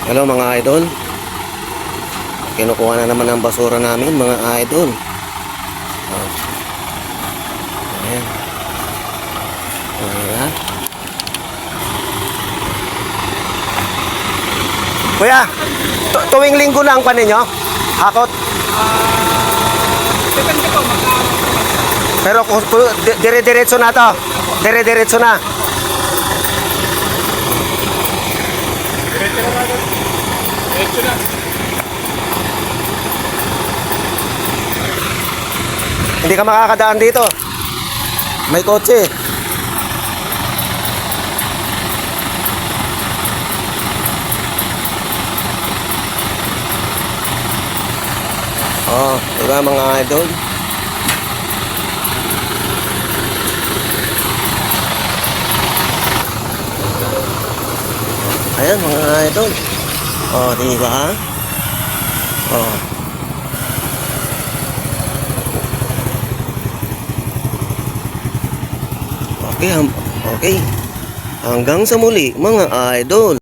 Hello mga idol. Kinukuha na naman ang basura namin mga idol. Oh. Ayan. Ayan. Kuya, tuwing linggo lang pa ninyo? Hakot? Depende po, Pero dire-diretso na to. Dire-diretso na. diretso na. Hindi ka makakadaan dito. May kotse. Oh, diba mga idol? Ayan mga idol. Oh, diba? Oh. Okay, okay. Hanggang sa muli mga idol.